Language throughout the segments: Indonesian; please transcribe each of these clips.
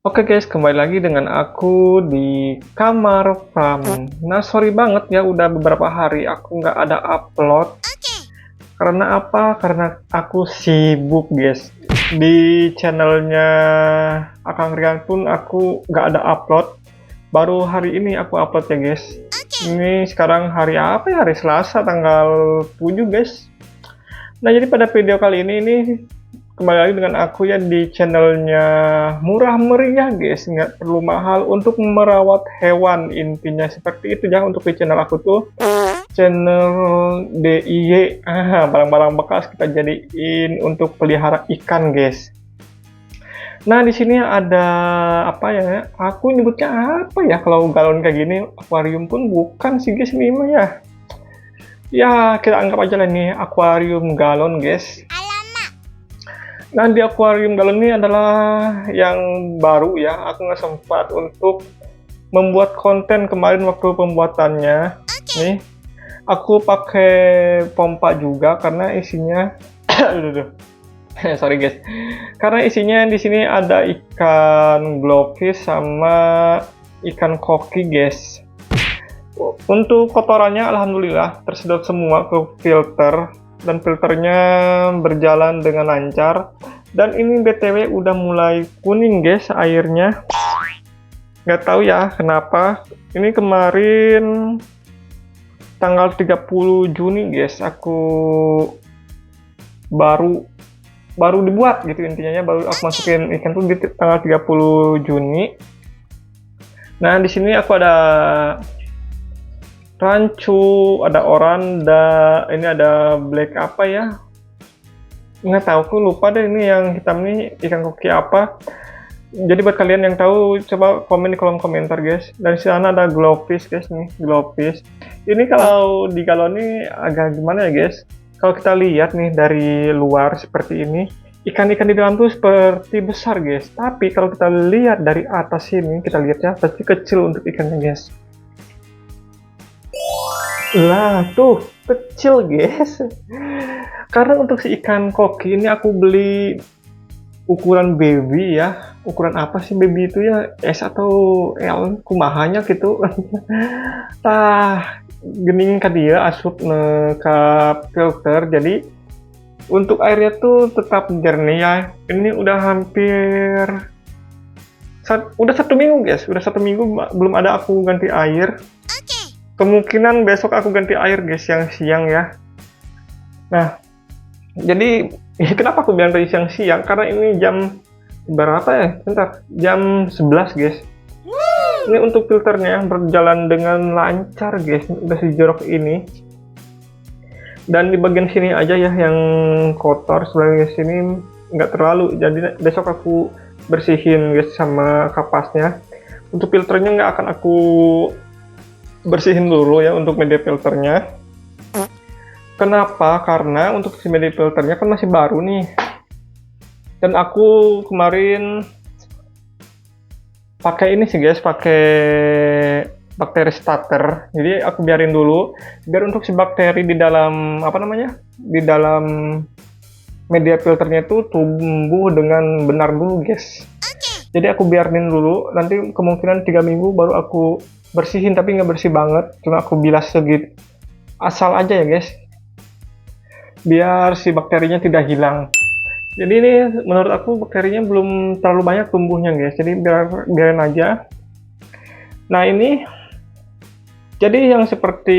Oke guys, kembali lagi dengan aku di Kamar Pram. Nah, sorry banget ya udah beberapa hari aku nggak ada upload. Karena apa? Karena aku sibuk guys. Di channelnya Akang Rian pun aku nggak ada upload. Baru hari ini aku upload ya guys. Ini sekarang hari apa ya? Hari Selasa tanggal 7 guys. Nah, jadi pada video kali ini kembali lagi dengan aku ya di channelnya murah meriah guys, nggak perlu mahal untuk merawat hewan, intinya seperti itu ya. Untuk di channel aku tuh channel DIY, barang-barang bekas kita jadiin untuk pelihara ikan guys. Nah, di sini ada apa ya, aku nyebutnya apa ya, kalau galon kayak gini akuarium pun bukan sih guys, ini mah ya kita anggap aja lah nih akuarium galon guys. Nah, di akuarium galon ini adalah yang baru ya. Aku nggak sempat untuk membuat konten kemarin waktu pembuatannya. Nih, aku pakai pompa juga karena isinya, sorry guys, karena isinya di sini ada ikan glowfish sama ikan koki guys. Untuk kotorannya alhamdulillah tersedot semua ke filter. Dan filternya berjalan dengan lancar. Dan ini BTW udah mulai kuning guys airnya. Nggak tahu ya kenapa. Ini kemarin tanggal 30 Juni guys, aku baru dibuat gitu, intinya baru aku masukin ikan tuh di tanggal 30 Juni. Nah, di sini aku ada rancu, ada oranda, ini ada black apa ya? Nggak tahu, aku lupa deh ini yang hitam nih ikan koki apa. Jadi buat kalian yang tahu coba komen di kolom komentar guys. Dan di sana ada glowfish guys nih, glowfish. Ini kalau di galon ini agak gimana ya guys? Kalau kita lihat nih dari luar seperti ini, ikan-ikan di dalam tuh seperti besar guys. Tapi kalau kita lihat dari atas sini, kita lihat ya, pasti kecil untuk ikannya guys. Lah tuh kecil guys. Karena untuk si ikan koki ini aku beli ukuran baby ya. Ukuran apa sih baby itu ya, S atau L kumahanya gitu. Tah gening ka dia asup ke filter, jadi untuk airnya tuh tetap jernih ya. Ini udah hampir udah 1 minggu guys, udah 1 minggu belum ada aku ganti air. Kemungkinan besok aku ganti air guys, siang-siang ya. Nah, jadi kenapa aku bilang tadi siang-siang? Karena ini jam berapa ya? Bentar, jam 11 guys. Ini untuk filternya berjalan dengan lancar guys, udah sejorok ini. Dan di bagian sini aja ya yang kotor, sebagian sini nggak terlalu. Jadi besok aku bersihin guys sama kapasnya. Untuk filternya nggak akan aku bersihin dulu ya untuk media filternya. Kenapa? Karena untuk si media filternya kan masih baru nih. Dan aku kemarin pakai ini sih guys, pakai bakteri starter. Jadi aku biarin dulu biar untuk si bakteri di dalam apa namanya? Di dalam media filternya itu tumbuh dengan benar dulu guys. Jadi aku biarin dulu, nanti kemungkinan 3 minggu baru aku bersihin, tapi nggak bersih banget, cuma aku bilas sedikit asal aja ya guys, biar si bakterinya tidak hilang. Jadi ini menurut aku bakterinya belum terlalu banyak tumbuhnya guys, jadi biarin aja. Nah, ini jadi yang seperti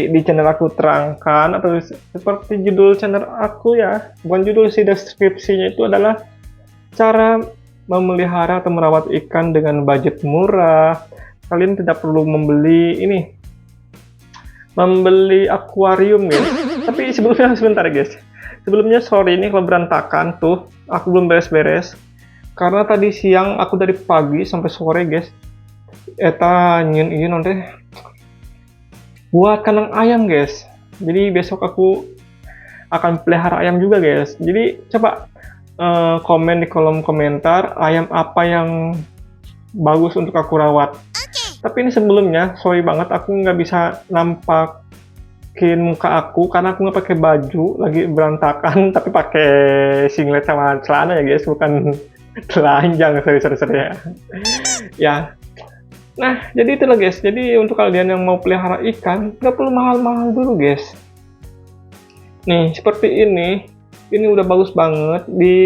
di channel aku terangkan, atau seperti judul channel aku ya, bukan judul sih, deskripsinya itu adalah cara memelihara atau merawat ikan dengan budget murah. Kalian tidak perlu membeli akuarium guys. Tapi sebelumnya sebentar guys. Sebelumnya sorry ini kalau berantakan tuh, aku belum beres-beres. Karena tadi siang aku dari pagi sampai sore guys. Eta nyin ini nanti buat kandang ayam guys. Jadi besok aku akan pelihara ayam juga guys. Jadi coba komen di kolom komentar ayam apa yang bagus untuk aku rawat. Tapi ini sebelumnya sorry banget aku nggak bisa nampakin muka aku karena aku nggak pakai baju, lagi berantakan, tapi pakai singlet sama celana ya guys, bukan Telanjang, sorry ya. Ya, nah jadi itulah guys. Jadi untuk kalian yang mau pelihara ikan, nggak perlu mahal-mahal dulu guys. Nih seperti ini udah bagus banget di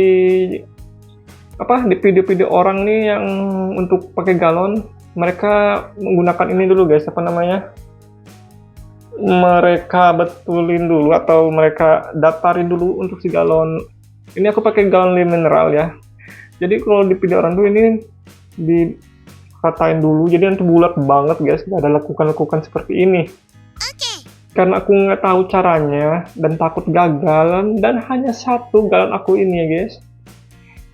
video-video orang nih yang untuk pakai galon. Mereka menggunakan ini dulu guys, apa namanya? Mereka betulin dulu atau mereka datarin dulu untuk si galon. Ini aku pakai galon mineral ya. Jadi kalau di video orang tuh ini dikatain dulu, jadi nanti bulat banget guys, gak ada lekukan-lekukan seperti ini. Karena aku nggak tahu caranya dan takut gagal, dan hanya satu galon aku ini ya guys,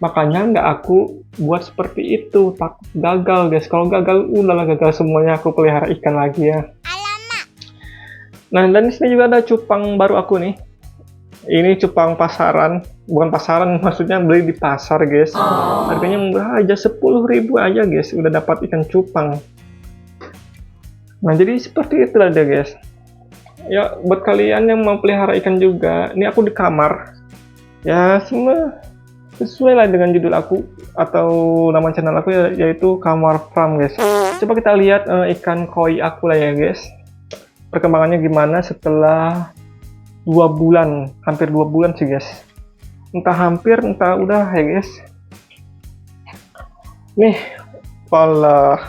makanya nggak aku buat seperti itu, takut gagal guys. Kalau gagal udahlah, gagal semuanya, aku pelihara ikan lagi ya. Nah, dan di sini juga ada cupang baru aku nih. Ini cupang pasaran, bukan pasaran, maksudnya beli di pasar guys. Harganya murah aja, 10.000 aja guys, udah dapat ikan cupang. Nah jadi seperti itulah deh guys. Ya buat kalian yang mau pelihara ikan juga, ini aku di kamar. Ya semua sesuai lah dengan judul aku atau nama channel aku ya, yaitu Kamar Farm guys. Coba kita lihat ikan koi aku lah ya guys. Perkembangannya gimana setelah 2 bulan, hampir 2 bulan sih guys. Entah hampir, entah udah ya guys. Nih, pala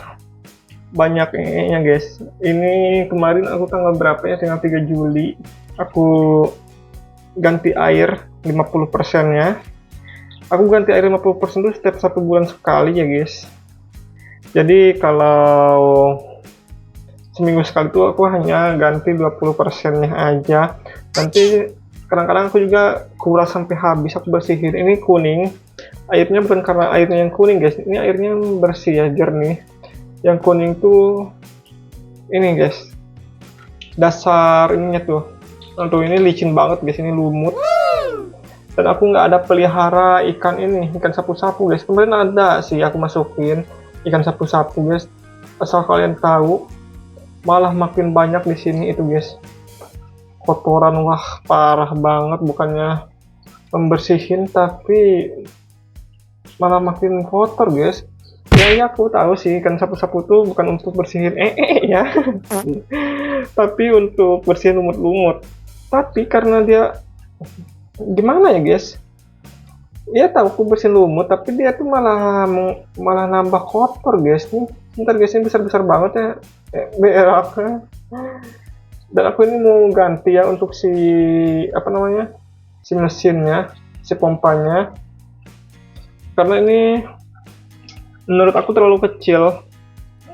banyak ininya guys. Ini kemarin aku tanggal berapa ya, tanggal 3 Juli aku ganti air 50% nya. Aku ganti air 50% itu setiap 1 bulan sekali ya guys. Jadi kalau seminggu sekali itu aku hanya ganti 20% nya aja. Nanti kadang-kadang aku juga kuras sampai habis, aku bersihin. Ini kuning, airnya bukan karena airnya yang kuning guys, ini airnya bersih ya, jernih. Yang kuning tuh ini guys, dasar ininya tuh. Tuh ini licin banget guys, ini lumut. Dan aku nggak ada pelihara ikan ini, ikan sapu-sapu guys. Kemarin ada sih aku masukin ikan sapu-sapu guys. Asal kalian tahu, malah makin banyak di sini itu guys. Kotoran, wah parah banget, bukannya membersihin tapi malah makin kotor guys. Ya aku tahu sih ikan sapu-sapu tuh bukan untuk bersihin ya. Tapi untuk bersihin lumut-lumut. Tapi karena dia gimana ya guys? Ya tahu aku bersihin lumut, tapi dia tuh malah nambah kotor guys nih. Ntar guys, ini besar-besar banget ya. Beraknya. Dan aku ini mau ganti ya untuk si apa namanya? Si mesinnya, si pompanya. Karena ini menurut aku terlalu kecil,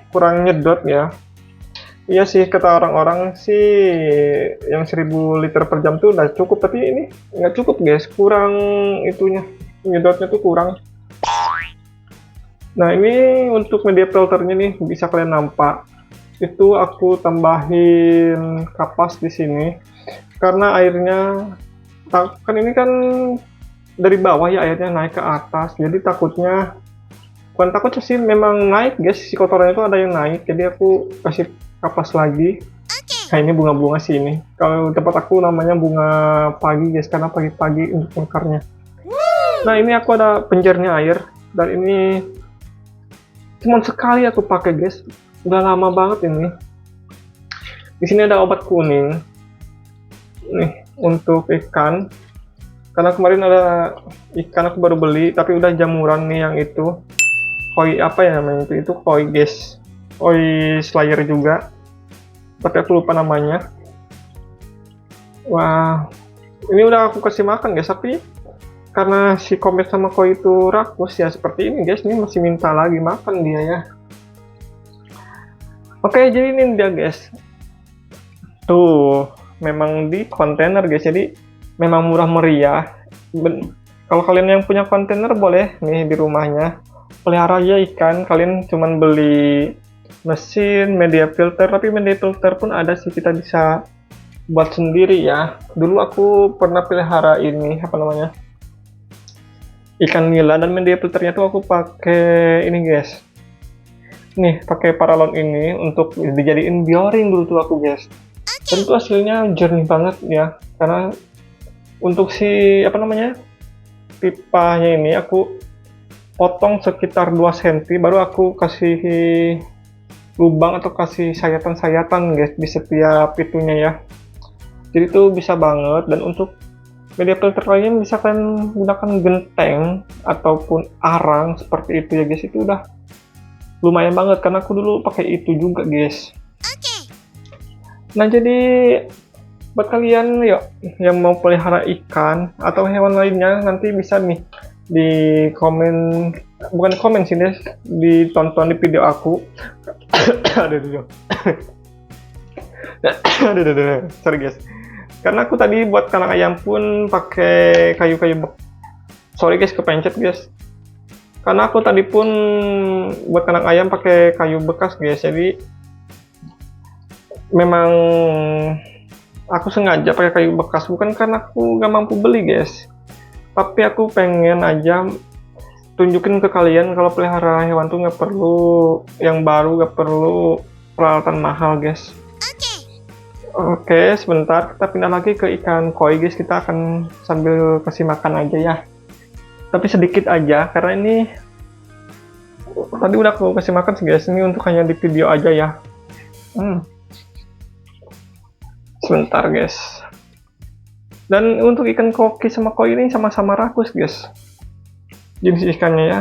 kurang nyedot ya. Iya sih, kata orang-orang sih yang 1000 liter per jam tuh udah cukup, tapi ini nggak cukup guys, kurang itunya, nyedotnya tuh kurang. Nah ini untuk media filternya nih, bisa kalian nampak. Itu aku tambahin kapas di sini karena airnya kan ini kan dari bawah ya, airnya naik ke atas, jadi takutnya, bukan takut sih, memang naik guys, si kotorannya itu ada yang naik, jadi aku kasih kapas lagi. Nah ini bunga-bunga sih ini, kalau tempat aku namanya bunga pagi guys, karena pagi-pagi untuk mekarnya. Nah ini aku ada penjernih air, dan ini cuma sekali aku pakai guys, udah lama banget ini. Di sini ada obat kuning nih untuk ikan, karena kemarin ada ikan aku baru beli tapi udah jamuran nih, yang itu koi apa ya namanya, itu koi guys, koi slayer juga, tapi aku lupa namanya. Wah ini udah aku kasih makan guys, tapi karena si komet sama koi itu rakus ya seperti ini guys, ini masih minta lagi makan dia ya. Oke, jadi ini dia guys, tuh memang di kontainer guys, jadi memang murah meriah. Kalau kalian yang punya kontainer boleh nih di rumahnya pelihara aja ikan. Kalian cuman beli mesin, media filter, tapi media filter pun ada sih, kita bisa buat sendiri ya. Dulu aku pernah pelihara ini apa namanya, ikan nila, dan media filternya tuh aku pakai ini guys, nih pakai paralon ini untuk dijadiin bioring dulu tuh aku guys. Dan itu hasilnya jernih banget ya, karena untuk si apa namanya, pipanya ini aku potong sekitar 2 cm, baru aku kasih lubang atau kasih sayatan-sayatan guys di setiap itunya ya. Jadi itu bisa banget. Dan untuk media filter lainnya misalkan gunakan genteng ataupun arang seperti itu ya guys, itu udah lumayan banget karena aku dulu pakai itu juga guys. Nah jadi buat kalian yuk yang mau pelihara ikan atau hewan lainnya, nanti bisa nih di komen, bukan komen sih guys, ditonton di video aku. Aduh. Sorry guys, karena aku tadi buat kandang ayam pun pakai kayu-kayu sorry guys, kepencet guys. Karena aku tadi pun buat kandang ayam pakai kayu bekas guys, jadi memang aku sengaja pakai kayu bekas, bukan karena aku nggak mampu beli guys, tapi aku pengen aja tunjukin ke kalian kalau pelihara hewan tuh nggak perlu yang baru, nggak perlu peralatan mahal guys. Oke, sebentar kita pindah lagi ke ikan koi guys, kita akan sambil kasih makan aja ya, tapi sedikit aja karena ini tadi udah aku kasih makan sih guys, ini untuk hanya di video aja ya. Sebentar guys. Dan untuk ikan koki sama koi ini sama-sama rakus guys, jenis ikannya ya.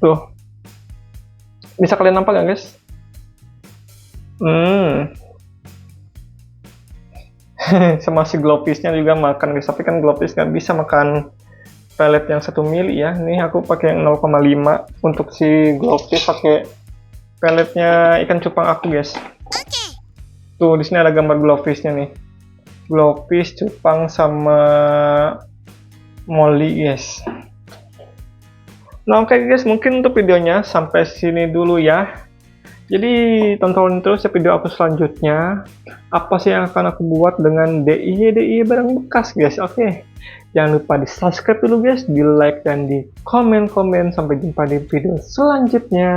Tuh, bisa kalian nampak nggak guys? Sama si glowfishnya juga makan guys, tapi kan glowfish nggak bisa makan pelet yang 1 mili ya. Ini aku pakai yang 0,5 untuk si glowfish, pakai peletnya ikan cupang aku guys. Tuh di sini ada gambar glowfishnya nih, glowfish, cupang sama molly guys. Nah oke guys, mungkin untuk videonya sampai sini dulu ya. Jadi tontonin terus ya video aku selanjutnya, apa sih yang akan aku buat dengan DIY barang bekas guys. Oke, jangan lupa di subscribe dulu guys, di like dan di komen. Sampai jumpa di video selanjutnya.